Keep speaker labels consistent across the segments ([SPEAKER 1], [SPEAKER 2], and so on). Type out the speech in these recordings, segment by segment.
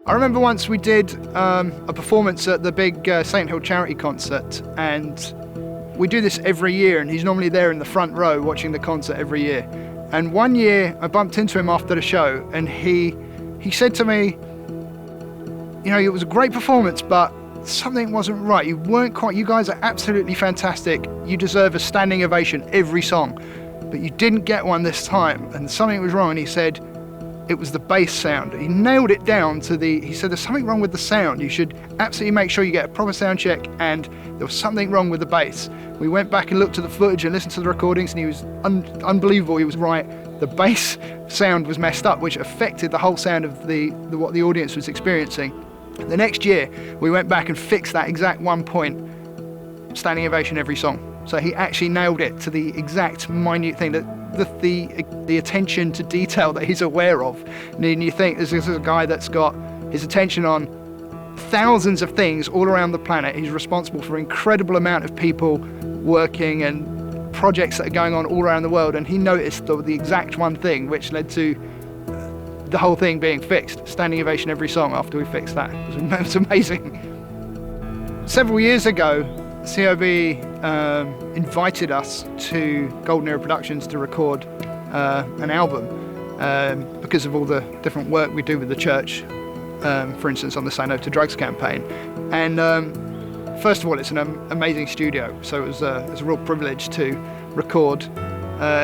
[SPEAKER 1] I remember once we did a performance at the big St Hill charity concert, and we do this every year, and he's normally there in the front row watching the concert every year. And one year I bumped into him after the show, and he said to me, you know, it was a great performance, but something wasn't right. You guys are absolutely fantastic. You deserve a standing ovation every song, but you didn't get one this time, and something was wrong. And he said, it was the bass sound. He nailed it down to he said, there's something wrong with the sound. You should absolutely make sure you get a proper sound check, and there was something wrong with the bass. We went back and looked at the footage and listened to the recordings, and he was unbelievable. He was right. The bass sound was messed up, which affected the whole sound of what the audience was experiencing. The next year, we went back and fixed that exact 1 point, standing ovation every song. So he actually nailed it to the exact minute thing, that the attention to detail that he's aware of. And you think this is a guy that's got his attention on thousands of things all around the planet. He's responsible for an incredible amount of people working and projects that are going on all around the world, and he noticed the exact one thing which led to the whole thing being fixed. Standing ovation every song after we fixed that. It was amazing. Several years ago, COB invited us to Golden Era Productions to record an album because of all the different work we do with the church, for instance on the Say No to Drugs campaign. And first of all, it's an amazing studio, so it was a real privilege to record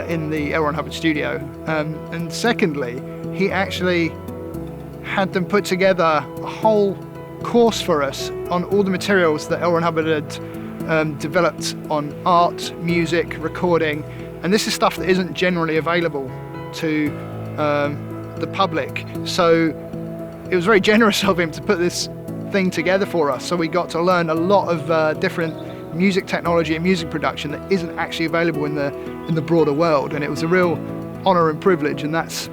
[SPEAKER 1] in the L. Ron Hubbard studio. And secondly, he actually had them put together a whole course for us on all the materials that L. Ron Hubbard had developed on art, music, recording, and this is stuff that isn't generally available to the public. So it was very generous of him to put this thing together for us, so we got to learn a lot of different music technology and music production that isn't actually available in the broader world, and it was a real honour and privilege, and that's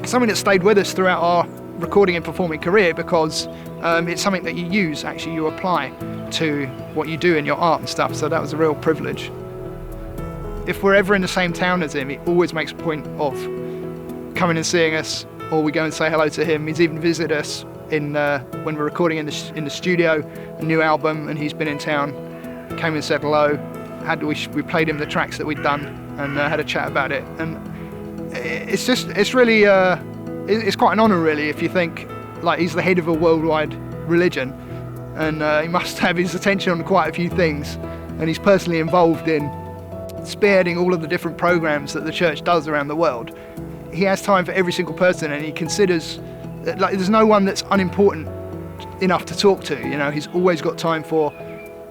[SPEAKER 1] something that stayed with us throughout our recording and performing career, because it's something that you apply to what you do in your art and stuff, so that was a real privilege. If we're ever in the same town as him, he always makes a point of coming and seeing us, or we go and say hello to him. He's even visited us when we're recording in the studio a new album, and he's been in town, came and said hello. We played him the tracks that we'd done and had a chat about it, and it's really it's quite an honour really, if you think like he's the head of a worldwide religion, and he must have his attention on quite a few things, and he's personally involved in spearheading all of the different programs that the church does around the world. He has time for every single person, and he considers that, like, there's no one that's unimportant enough to talk to. You know, he's always got time for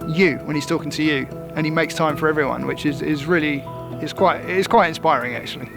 [SPEAKER 1] you when he's talking to you, and he makes time for everyone, which is quite inspiring actually.